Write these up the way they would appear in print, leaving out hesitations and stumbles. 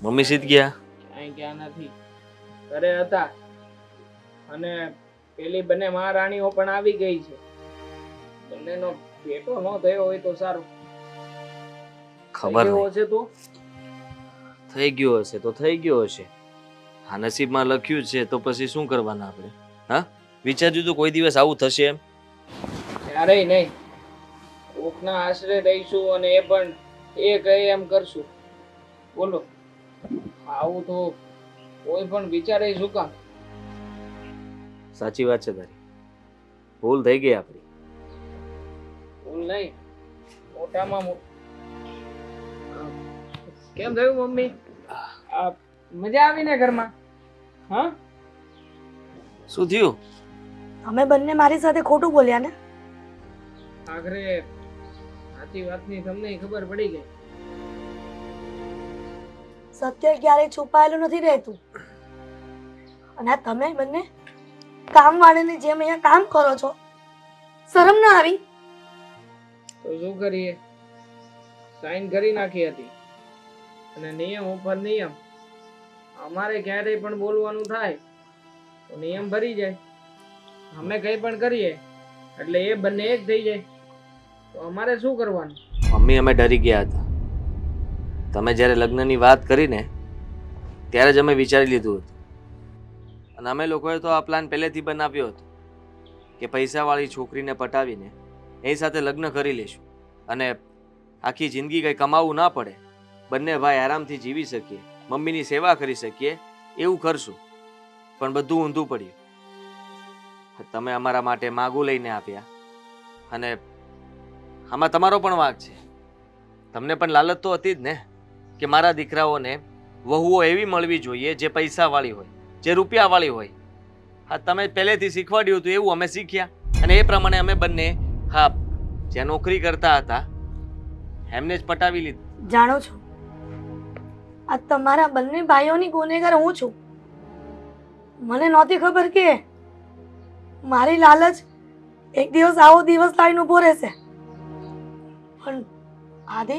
Mummy સીધ ગયા? ક્યાંય ગયા નથી, ઘરે હતા. અને પેલી બંને મહારાણીઓ પણ આવી ગઈ છે. બંનેનો ભેટો ન થયો હોય તો સારું. ખબર થઈ ગયો નહીં. હશે તો થઈ ગયો હશે તો થઈ ગયો હશે. આ નસીબમાં લખ્યું છે તો પછી શું કરવાના આપણે? હા, વિચાર્યું તું કોઈ દિવસ આવું થશે એમ? ક્યારેય નહીં. કોકના આશરે રહીશું અને એ પણ એ કહે એમ કરશું. બોલો, આવું તો કોઈ પણ વિચારે શું કામ? સાચી વાત છે તારી. ભૂલ થઈ ગઈ આપણી. ભૂલ નહીં, મોટામાં મોટું. કેમ થયું મમ્મી? મજા આવી ને ઘરમાં? હા, શું થયું? અમે બંને મારી સાથે ખોટું બોલ્યા ને? આખરે સાચી વાતની તમને ખબર પડી ગઈ. સત્ય ક્યારેય છુપાયેલું નથી રહેતું. અને આ તમે બંને કામવાળીની જેમ અહીંયા કામ કરો છો, શરમ ના આવી? તો શું કરીએ, સાઈન કરી નાખી હતી. અને નિયમ ઉપર નિયમ. અમારે ક્યારેય પણ બોલવાનું થાય તો નિયમ ભરી જાય. અમે કંઈ પણ કરીએ એટલે એ બંને એક થઈ જાય. તો અમારે શું કરવાનું? મમ્મી, અમે ડરી ગયા હતા. તમે જ્યારે લગ્નની વાત કરીને ત્યારે જ અમે વિચારી લીધું હતું. અને અમે લોકોએ તો આ પ્લાન પહેલેથી બનાવ્યો હતો કે પૈસાવાળી છોકરીને પટાવીને એની સાથે લગ્ન કરી લઈશું અને આખી જિંદગી કંઈ કમાવું ના પડે, બંને ભાઈ આરામથી જીવી શકીએ, મમ્મીની સેવા કરી શકીએ, એવું કરશું. પણ બધું ઊંધું પડ્યું. તમે અમારા માટે માગું લઈને આપ્યા અને આમાં તમારો પણ વાંક છે. તમને પણ લાલચ તો હતી જ ને કે મારા દીકરાઓને વહુઓ એવી મળવી જોઈએ જે પૈસાવાળી હોય, જે રૂપિયાવાળી હોય. હા, તમે પહેલેથી શીખવાડ્યું હતું એવું અમે શીખ્યા અને એ પ્રમાણે અમે બંને, હા, જ્યાં નોકરી કરતા હતા એમને જ પટાવી લીધી. જાણો છો, આ તમારા બંને ભાઈઓની ગુનેગાર હું છું. મને નહોતી ખબર કે મારી લાલચ એક દિવસ આવો દિવસ લાવીને ઊભો રહેશે. પણ આદિ,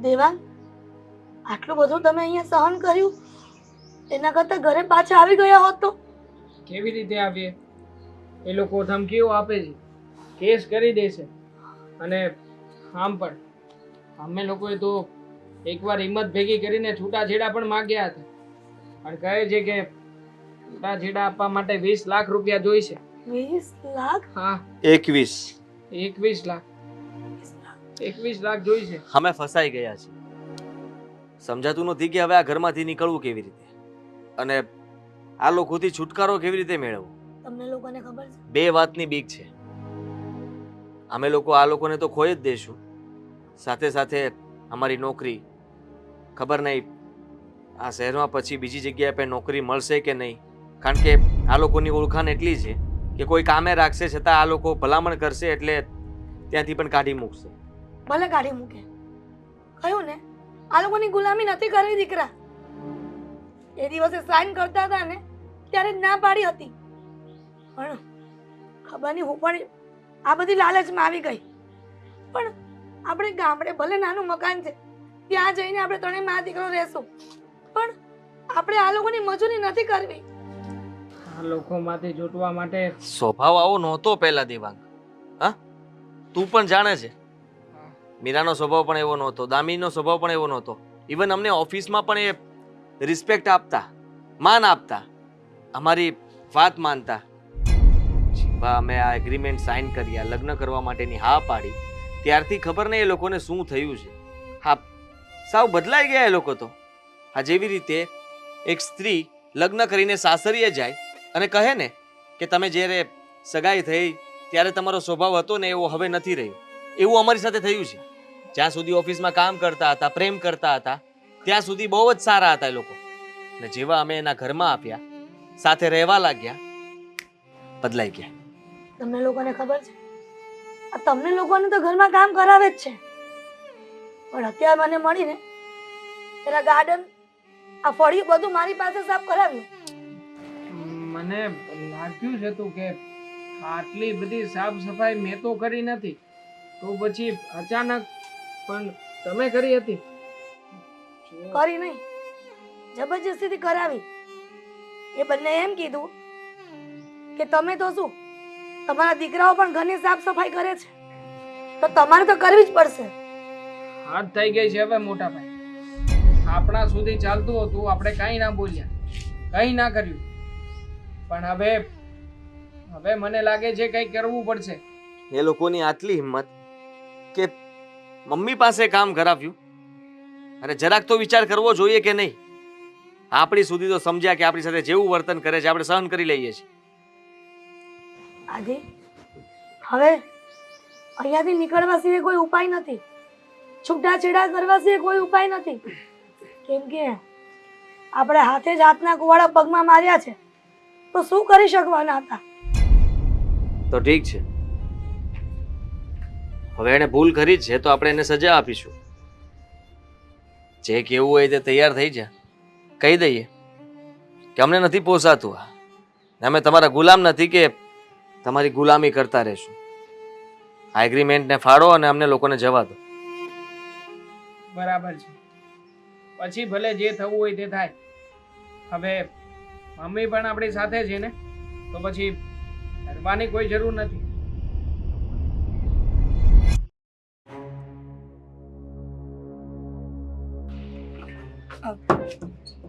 દેવાંગ, આટલું બધું તમે અહીંયા સહન કર્યું એના કરતાં ઘરે પાછા આવી ગયા હોત તો? કેવી રીતે આવીએ? એ લોકો ધમકીઓ આપે છે, કેસ કરી દેશે. અને આમ પણ અમે લોકોએ તો એકવાર હિંમત ભેગી કરીને છૂટાછેડા પણ માંગ્યા હતા. પણ કહે છે કે છૂટાછેડા આપવા માટે 20 લાખ રૂપિયા જોઈશે. 20 લાખ? હા, 21. 21 લાખ. 21 લાખ જોઈશે. અમે ફસાઈ ગયા છીએ. સમજાતું નથી કે હવે આ ઘરમાંથી નીકળવું કેવી રીતે અને આ લોકોથી છુટકારો કેવી રીતે મેળવવો. તમને લોકોને ખબર છે? બે વાતની બીક છે. અમે લોકો આ લોકોને તો ખોઈ જ દઈશું, સાથે સાથે અમારી નોકરી. ખબર નહીં આ શહેરમાં પછી બીજી જગ્યાએ પણ નોકરી મળશે કે નહીં, કારણ કે આ લોકોની ઓળખાણ એટલી છે કે કોઈ કામે રાખશે છતાં આ લોકો ભલામણ કરશે એટલે ત્યાંથી પણ કાઢી મૂકશે. ભલે કાઢી મૂકે. કહ્યું ને, આ લોકોની ગુલામી નથી કરવી દીકરા. એ દિવસે સાઈન કરતા હતા ને ત્યારે જ ના પાડી હતી. પણ ખબર નહીં હું પણ આ બધી લાલચમાં આવી ગઈ. પણ આપણે ગામડે ભલે નાનું મકાન છે, ત્યાં જઈને આપણે ત્રણેય મા દીકરો રહેશું. પણ આપણે આ લોકોની મજૂરી નથી કરવી. આ લોકોમાંથી છૂટવા માટે સ્વભાવ આવો નહોતો પહેલા, દેવાંગ. હા, તું પણ જાણે છે. મીરાનો સ્વભાવ પણ એવો નહોતો, દામિનીનો સ્વભાવ પણ એવો નહોતો. ઇવન અમને ઓફિસમાં પણ એ રિસ્પેક્ટ આપતા, માન આપતા, અમારી વાત માનતા. અમે આ એગ્રીમેન્ટ સાઇન કર્યા, લગ્ન કરવા માટેની હા પાડી, ત્યારથી ખબર નહીં એ લોકોને શું થયું છે. હા, સાવ બદલાઈ ગયા એ લોકો તો. હા, જેવી રીતે એક સ્ત્રી લગ્ન કરીને સાસરીએ જાય અને કહે ને કે તમે જ્યારે સગાઈ થઈ ત્યારે તમારો સ્વભાવ હતો ને એવો હવે નથી રહ્યો, એવું અમારી સાથે થયું છે. જ્યાં સુધી ઓફિસમાં કામ કરતા હતા, પ્રેમ કરતા હતા, ત્યાં સુધી બહુ જ સારા હતા એ લોકો. ને જેવા અમે એના ઘરમાં આપ્યા, સાથે રહેવા લાગ્યા, બદલાઈ ગયા. તમને લોકોને ખબર છે, આ તમને લોકોને તો ઘરમાં કામ કરાવે જ છે. પણ અત્યારે મને મળીને એના ગાર્ડન, આ ફળિયું બધું મારી પાસે સાફ કરાવ્યું. મને લાગ્યું છે તું કે આટલી બધી સાફ સફાઈ મેં તો કરી નથી, તો પછી અચાનક પણ તમે કરી હતી? કરી નહીં, જબરજસ્તીથી કરાવી. એ બંને એમ કીધું કે તમે તો શું, તમારા દીકરાઓ પણ ઘરની સાફ સફાઈ કરે છે, તો તમારે તો કરવી જ પડશે. હાથ થઈ ગઈ છે હવે મોટા ભાઈ. આપણા સુધી ચાલતું હતું, આપણે કાંઈ ના બોલ્યા, કંઈ ના કર્યું. પણ હવે મને લાગે છે કંઈ કરવું પડશે. એ લોકોની આટલી હિંમત કે મમ્મી પાસે કામ કરાવ્યું. અરે જરાક તો વિચાર કરવો જોઈએ કે નહીં? આપણી સુધી તો સમજ્યા કે આપણી સાથે જેવું વર્તન કરે છે આપણે સહન કરી લઈએ છીએ. આદિ, હવે અહીંયાથી નીકળવા સિવાય કોઈ ઉપાય નથી. છૂટાછેડા કરવા સિવાય કોઈ ઉપાય નથી. કેમ કે આપણે હાથે જ હાથના કુવાડા પગમાં માર્યા છે, તો શું કરી શકવાના હતા? તો ઠીક છે, હવે એને ભૂલ કરી છે તો આપણે એને સજા આપીશું. જે કેવું હોય તે તૈયાર થઈ જા, કહી દઈએ કે અમને નથી પોસાતું આ, અમે તમારા ગુલામ નથી કે તમારી ગુલામી કરતા રહેશું. આ એગ્રીમેન્ટને ફાડો અને અમને લોકોને જવા દો. બરાબર છે, પછી ભલે જે થવું હોય તે થાય. હવે મમ્મી પણ આપણી સાથે છે ને, તો પછી ડરવાની કોઈ જરૂર નથી.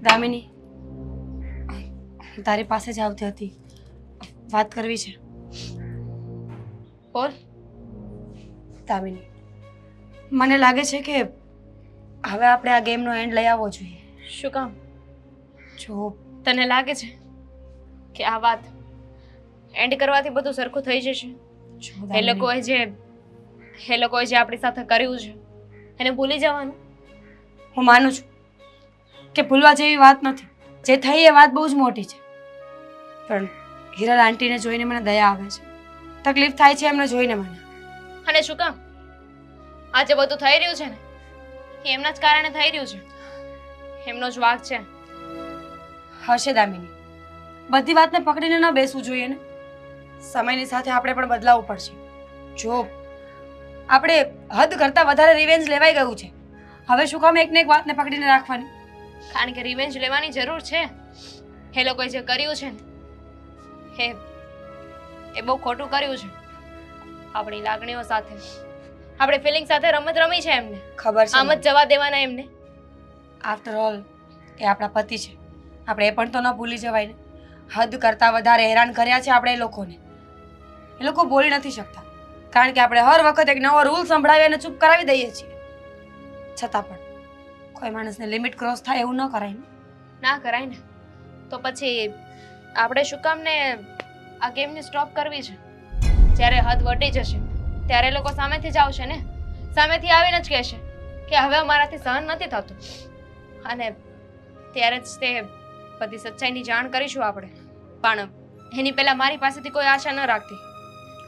દામિની, તારી પાસે જ આવતી હતી, વાત કરવી છે. બોલ. દામિની, મને લાગે છે કે હવે આપણે આ ગેમનો એન્ડ લઈ આવવો જોઈએ. શું કામ? જો તને લાગે છે કે આ વાત એન્ડ કરવાથી બધું સરખું થઈ જશે? જો એ દામિની, લોકોએ જે આપણી સાથે કર્યું છે એને ભૂલી જવાનું? હું માનું છું કે ભૂલવા જેવી વાત નથી. જે થઈ એ વાત બહુ જ મોટી છે, પણ હિરલ આંટીને જોઈને મને દયા આવે છે, તકલીફ થાય છે એમને જોઈને મને. અને શું કામ? આ જે બધું થઈ રહ્યું છે ને એ એમના જ કારણે થઈ રહ્યું છે. એમનો જ વાંક છે. હશે દામિની, બધી વાતને પકડીને ન બેસવું જોઈએ ને. સમયની સાથે આપણે પણ બદલાવવું પડશે. જો આપણે હદ કરતાં વધારે રિવેન્જ લેવાઈ ગયું છે, હવે શું કામ એકને એક વાતને પકડીને રાખવાની? કારણ કે રિવેન્જ લેવાની જરૂર છે. એ લોકોએ જે કર્યું છે ને એ બહુ ખોટું કર્યું છે. આપણી લાગણીઓ સાથે, આપણી ફિલિંગ સાથે રમત રમી છે એમને. ખબર છે આમ જ જવા દેવાના એમને? આફ્ટર ઓલ એ આપણા પતિ છે, આપણે એ પણ તો ન ભૂલી જવાય ને. હદ કરતાં વધારે હેરાન કર્યા છે આપણે એ લોકોને. એ લોકો બોલી નથી શકતા કારણ કે આપણે હર વખત એક નવો રૂલ સંભળાવી અને ચૂપ કરાવી દઈએ છીએ. છતાં પણ કોઈ માણસને લિમિટ ક્રોસ થાય એવું ન કરાય ને. ના કરાય ને. તો પછી આપણે શું કામ ને આ ગેમને સ્ટોપ કરવી છે? જ્યારે હદ વટી જશે ત્યારે એ લોકો સામેથી જ આવશે ને, સામેથી આવીને જ કહેશે કે હવે અમારાથી સહન નથી થતું. અને ત્યારે જ તે બધી સચ્ચાઈની જાણ કરીશું આપણે. પણ એની પહેલાં મારી પાસેથી કોઈ આશા ન રાખતી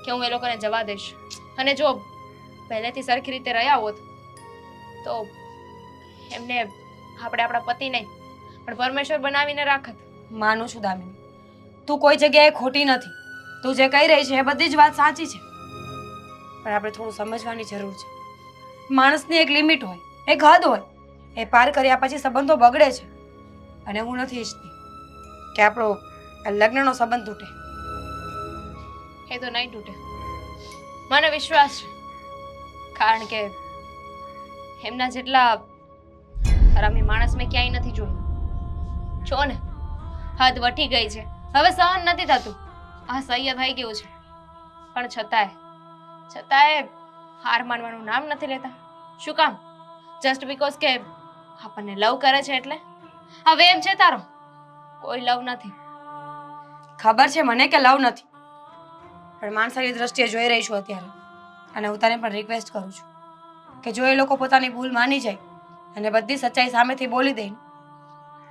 કે હું એ લોકોને જવા દઈશ. અને જો પહેલેથી સરખી રીતે રહ્યા હોત તો એમને આપણે આપણા પતિ નહીં પણ પરમેશ્વર બનાવીને રાખત. માનું છું દામિની, તું કોઈ જગ્યાએ ખોટી નથી. તું જે કહી રહી છે એ બધી જ વાત સાચી છે, પણ આપણે થોડું સમજવાની જરૂર છે. માણસની એક લિમિટ હોય, એક હદ હોય, એ પાર કર્યા પછી સંબંધો બગડે છે. અને હું નથી ઈચ્છતી કે આપણો આ લગ્નનો સંબંધ તૂટે. એ તો નહીં તૂટે, મને વિશ્વાસ છે. કારણ કે એમના જેટલા હરામી માણસ મેં ક્યાંય નથી જોયું. જો ને, હદ વટી ગઈ છે, હવે સહન નથી થતું, અસહ્ય થઈ ગયું છે. પણ છતાંય હાર માનવાનું નામ નથી લેતા. શું કામ? જસ્ટ બીકોઝ કે આપણને લવ કરે છે એટલે? હવે એમ છે તારો કોઈ લવ નથી. ખબર છે મને કે લવ નથી, પણ માણસાની દ્રષ્ટિએ જોઈ રહી છું અત્યારે. અને હું તને પણ રિક્વેસ્ટ કરું છું કે જો એ લોકો પોતાની ભૂલ માની જાય અને બધી સચ્ચાઈ સામેથી બોલી દે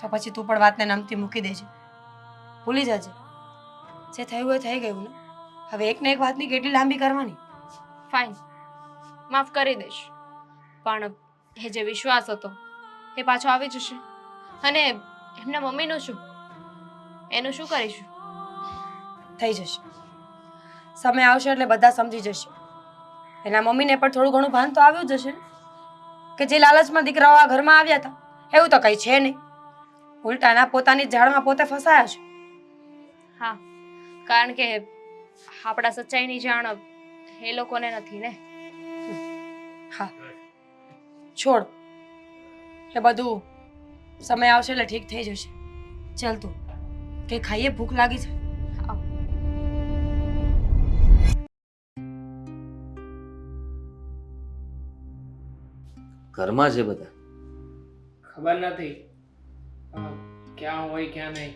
તો પછી તું પણ વાતને નમતી મૂકી દેજે, ભૂલી જજે. જે થયું એ થઈ ગયું ને. હવે એકને એક વાતની કેટલી લાંબી કરવાની? ફાઇન, માફ કરી દઈશ. પણ એ જે વિશ્વાસ હતો એ પાછો આવી જશે. અને એમના મમ્મીનું શું? એનું શું કરીશું? થઈ જશે. સમય આવશે એટલે બધા સમજી જશે. એના મમ્મીને પણ થોડું ઘણું ભાન તો આવ્યું જ હશે ને કે જે લાલચમાં દીકરાઓ આ ઘરમાં આવ્યા હતા એવું તો કંઈ છે નહીં. ઉલટાના પોતાની ઝાડમાં પોતે ફસાયા છે. હા, કારણ કે આપણા સચ્ચાઈની જાણ એ લોકોને નથી ને. હા, છોડ. એ બધું સમય આવશે એટલે ઠીક થઈ જશે. ચાલ તું કંઈ ખાઈએ, ભૂખ લાગી છે. ઘરમાં છે બધા. ખબર નથી ક્યાં હોય ક્યાં નહીં.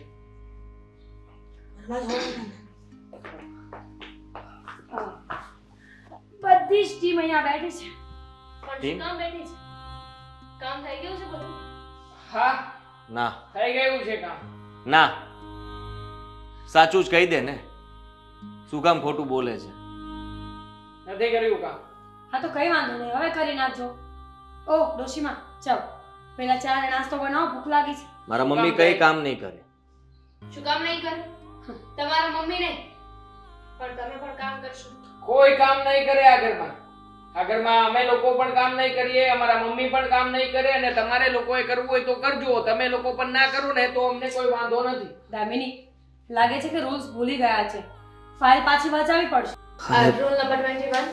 બધી જ ટીમ અહીંયા બેઠી છે. પણ શું કામ બેઠી છે? કામ થઈ ગયું છે બધું? હા, ના થઈ ગયું છે કામ. ના, સાચું જ કહી દે ને. શું કામ ખોટું બોલે છે? નથી કર્યું કામ. હા તો કઈ વાંધો નહીં, હવે કરી નાખજો. ઓહ ડોશીમાં, ચાલ પેલા ચા અને નાસ્તો બનાવો, ભૂખ લાગી છે. મારા મમ્મી કઈ કામ નહીં કરે. શું કામ નહીં કરે? તમારા મમ્મી નહીં, પણ તમે પણ કામ કરશો. કોઈ કામ નહીં કરે આ ઘરમાં. આ ઘરમાં અમે લોકો પણ કામ નહીં કરીએ, અમારા મમ્મી પણ કામ નહીં કરે, અને તમારે લોકોએ કરવું હોય તો કરજો. તમે લોકો પણ ના કરો ને તો અમને કોઈ વાંધો નથી. દામિની, લાગે છે કે રૂલ્સ ભૂલી ગયા છે. ફાઇલ પાછી વાંચાવી પડશે. Rule number 21.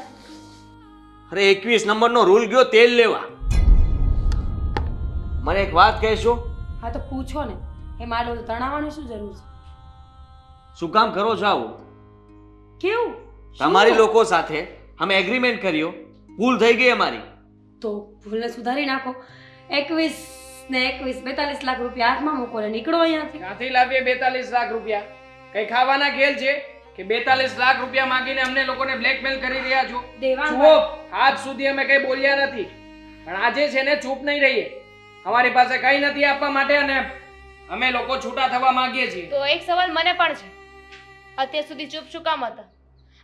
અરે 21 નંબરનો રૂલ ગયો તેલ લેવા. મને એક વાત કહેશો? હા તો પૂછો ને, એ મારો તણાવવાની શું જરૂર છે? શું કામ કરો છો આવું? કેવું? તમારી લોકો સાથે અમે એગ્રીમેન્ટ કર્યો, ભૂલ થઈ ગઈ અમારી. તો ભૂલને સુધારી નાખો. 21 ને 21 42 લાખ રૂપિયા હાથમાં મૂકો ને નીકળો અહીંયાથી. ક્યાંથી લાવીએ 42 લાખ રૂપિયા? કઈ ખાવાના ખેલ છે કે 42 લાખ રૂપિયા માંગીને અમને લોકોને બ્લેકમેલ કરી રહ્યા છો? દેવાંગ જુઓ, આજ સુધી અમે કઈ બોલ્યા નથી, પણ આજે છે ને ચૂપ નહીં રહીએ. અમારી પાસે કઈ નથી આપવા માટે અને અમે લોકો છૂટા થવા માંગીએ છીએ. તો એક સવાલ મને પણ છે. અત્યાર સુધી ચૂપ શું કામ હતા?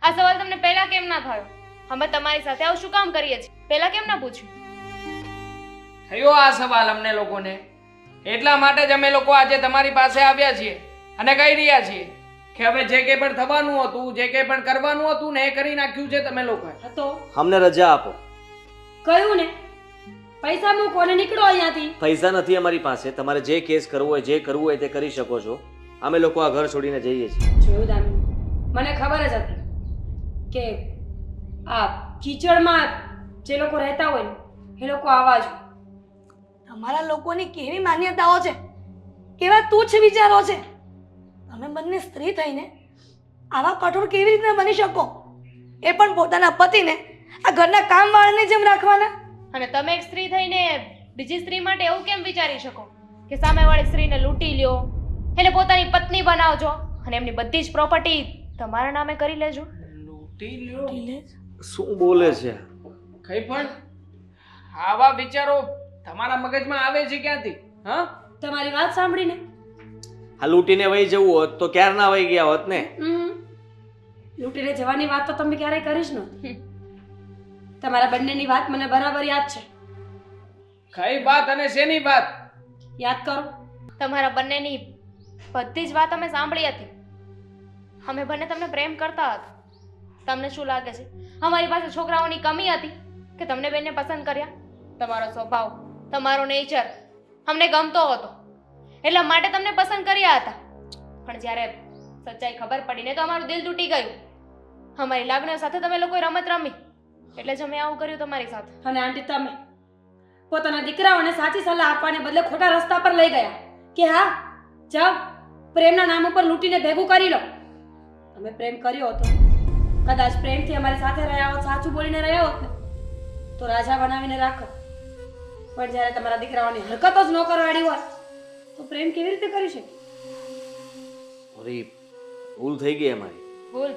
આ સવાલ તમને પહેલા કેમ ના થયો? અમે તમારી સાથે આવું શું કામ કરીએ છીએ? પહેલા કેમ ના પૂછ્યું? થયો આ સવાલ અમને લોકોને, એટલા માટે જ અમે લોકો આજે તમારી પાસે આવ્યા છીએ અને કહી રહ્યા છીએ કે હવે જે કંઈ પણ થવાનું હતું, જે કંઈ પણ કરવાનું હતું ને એ કરી નાખ્યું છે તમે લોકોએ. તો અમને રજા આપો. કયું ને, પૈસા મૂકો ને નીકળો અહીંયાથી. પૈસા નથી અમારી પાસે. તમારે જે કેસ કરવો હોય, જે કરવું હોય તે કરી શકો છો. અમે લોકો આ ઘર છોડીને જઈએ છીએ. જોયું દામિની, મને ખબર જ હતી કે આ કીચડમાં જે લોકો રહેતા હોય ને એ લોકો આવા જ. તમારા લોકોની કેવી માન્યતાઓ છે, કેવા તુચ્છ વિચારો છે. તમે બંને સ્ત્રી થઈને આવા કઠોર કેવી રીતે બની શકો? એ પણ પોતાના પતિને આ ઘરના કામવાળાની જેમ રાખવાના. અને તમે એક સ્ત્રી થઈને બીજી સ્ત્રી માટે એવું કેમ વિચારી શકો કે સામેવાળી સ્ત્રીને લૂંટી લ્યો, એને પોતાની પત્ની બનાવજો અને એમની બધી જ પ્રોપર્ટી તમારા નામે કરી લેજો? લૂંટી લ્યો? શું બોલે છે? કઈ પણ આવા વિચારો તમારા મગજમાં આવે છે ક્યાંથી? હા, તમારી વાત સાંભળીને આ લૂંટીને વહી જવું હોત તો ક્યારના વહી ગયા હોત ને. લૂંટીને જવાની વાત તો તમે ક્યારેય કરીશ ન. તમારા બંનેની વાત મને બરાબર યાદ છે. કઈ વાત અને શેની વાત? યાદ કરો. તમારા બંનેની બધી જ વાત અમે સાંભળી હતી. અમે બંને તમને પ્રેમ કરતા હતા. તમને શું લાગે છે અમારી પાસે છોકરાઓની કમી હતી કે તમને બેને પસંદ કર્યા? તમારો સ્વભાવ, તમારો નેચર અમને ગમતો હતો એટલા માટે તમને પસંદ કર્યા હતા. પણ જ્યારે સચ્ચાઈ ખબર પડીને તો અમારું દિલ તૂટી ગયું. અમારી લાગણીઓ સાથે તમે લોકોએ રમત રમી એટલે જ અમે આવું કર્યું તમારી સાથે. અને આંટી, તમે પોતાના દીકરાઓને સાચી સલાહ આપવાને બદલે ખોટા રસ્તા પર લઈ ગયા કે હા જાઓ પ્રેમના નામ ઉપર લૂંટીને ભેગું કરી લો. તમે પ્રેમ કર્યો હતો, કદાચ પ્રેમથી અમારી સાથે રહ્યા હોત, સાચું બોલીને રહ્યા હોત ને તો રાજા બનાવીને રાખો. પણ જ્યારે તમારા દીકરાઓની હરકતો જ ન કરવાડી હોય તો પ્રેમ કેવી રીતે કરી શકે? અરે ભૂલ થઈ ગઈ અમારી. ભૂલ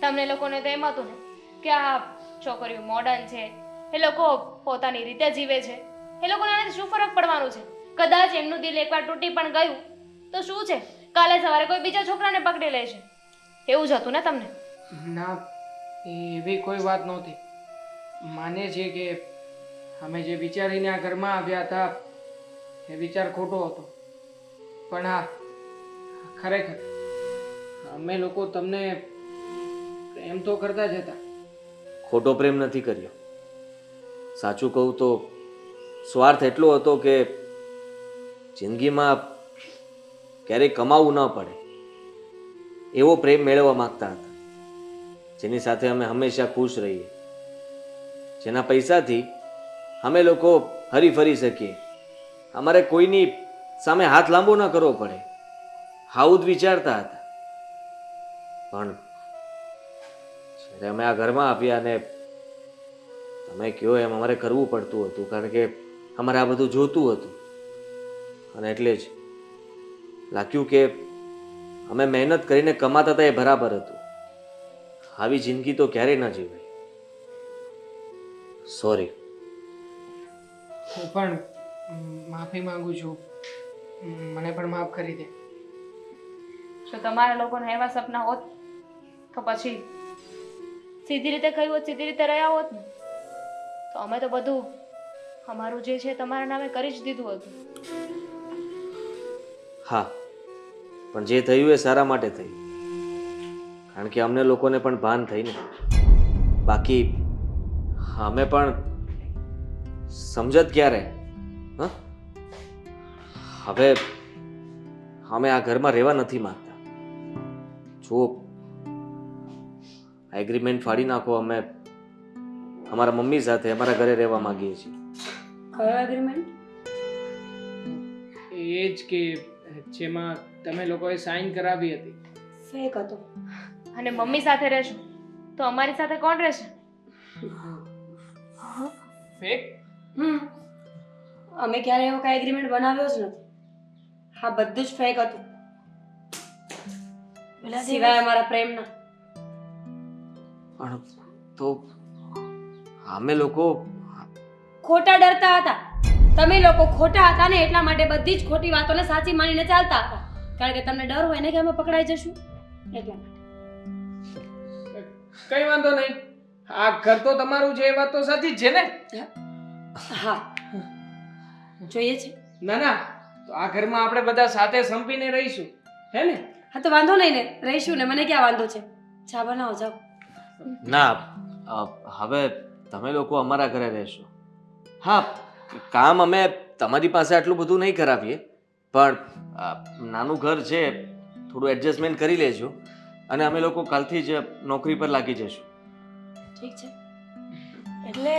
તમને લોકોને તો એમ હતું ને કે આ છોકરીઓ મોડર્ન છે, એ લોકો પોતાની રીતે જીવે છે, એ લોકોને આનાથી શું ફરક પડવાનું છે? કદાચ એમનું દિલ એકવાર તૂટી પણ ગયું તો શું છે, કાલે સવારે કોઈ બીજા છોકરાને પકડી લેશે. એવું જ હતું ને તમને? ના, એવી કોઈ વાત નહોતી. માને છે કે અમે જે વિચારીને આ ઘરમાં આવ્યા હતા એ વિચાર ખોટો હતો. પણ હા, ખરેખર અમે લોકો તમને પ્રેમ તો કરતા જ હતા. ખોટો પ્રેમ નથી કર્યો. સાચું કહું તો સ્વાર્થ એટલો હતો કે જિંદગીમાં ક્યારેય કમાવું ન પડે એવો પ્રેમ મેળવવા માંગતા હતા, જેની સાથે અમે હંમેશા ખુશ રહીએ, જેના પૈસાથી અમે લોકો હરી ફરી શકીએ, અમારે કોઈની સામે હાથ લાંબો ન કરવો પડે, આવું જ વિચારતા હતા. પણ જ્યારે અમે આ ઘરમાં આવ્યા અને તમે કહો એમ અમારે કરવું પડતું હતું, કારણ કે અમારે આ બધું જોતું હતું. અને એટલે જ લાગ્યું કે અમે મહેનત કરીને કમાતા હતા એ બરાબર હતું. આવી જિંદગી તો ક્યારેય ન જીવાય. સોરી. હું પણ માફી માંગુ છું. મને પણ માફ કરી દે. જો તમારા લોકોને એવા સપના હોત તો પછી સીધી રીતે કહ્યું હોત, સીધી રીતે રહ્યા હોત ને, તો અમે તો બધું અમારું જે છે તમારા નામે કરી જ દીધું હતું. હા, પણ જે થયું એ સારા માટે થયું, કારણ કે અમને લોકોને પણ ભાન થઈ ને. બાકી અમે પણ સમજત ક્યારે? હ હવે અમે આ ઘરમાં રહેવા નથી માંગતા. જો એગ્રીમેન્ટ ફાડી નાખો, અમે અમારા મમ્મી સાથે અમારા ઘરે રહેવા માંગીએ છીએ. કયો એગ્રીમેન્ટ? એ જ કે જેમાં તમે લોકોએ સાઈન કરાવી હતી. ફેક હતો. અને મમ્મી સાથે રહેશું તો અમારી સાથે કોણ રહેશે? ફેક? અમે ક્યારે એવો કાંઈ એગ્રીમેન્ટ બનાવ્યો જ નથી. હા, બધું જ ફેક હતું, સિવાય અમારા પ્રેમના. પણ તો અમે લોકો ખોટા ડરતા હતા. તમે લોકો ખોટા હતા ને, એટલા માટે બધી જ ખોટી વાતોને સાચી માનીને ચાલતા હતા. કારણ કે તમને ડર હોય ને કે અમે પકડાઈ જશું, એટલા માટે. કઈ વાંધો નહીં, આ ઘર તો તમારું છે, એ વાત તો સાચી જ છે ને? હા, જોઈએ છે. ના ના, તો આ ઘરમાં આપણે બધા સાથે સંપીને રહીશું, હે ને? હા, તો વાંધો નહીં ને, રહીશું ને. મને ક્યાં વાંધો છે? ચા બનાવો, જાઓ. ના, હવે તમે લોકો અમારા ઘરે રહેશો. હા, કામ અમે તમારી પાસે આટલું બધું નહીં કરાવીએ, પણ નાનું ઘર છે, થોડું એડજસ્ટમેન્ટ કરી લેજો અને અમે લોકો કાલથી જ નોકરી પર લાગી જશું. ઠીક છે. એટલે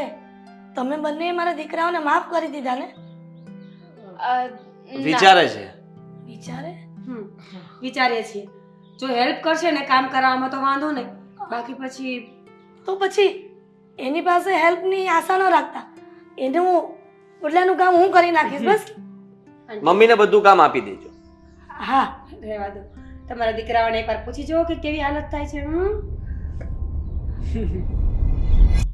તમે બંને મારા દીકરાઓને માફ કરી દીધા ને? વિચારે છે. વિચારે? વિચારીએ છીએ. જો હેલ્પ કરશે ને કામ કરાવવામાં તો વાંધો નહીં, બાકી પછી તો પછી એની પાસે હેલ્પની આશા ન રાખતા. એનું બદલાનું કામ હું કરી નાખીશ, બસ. મમ્મીને બધું કામ આપી દેજો. હા, રહેવા દો. તમારા દીકરાઓને એકવાર પૂછી જુઓ કે કેવી હાલત થાય છે.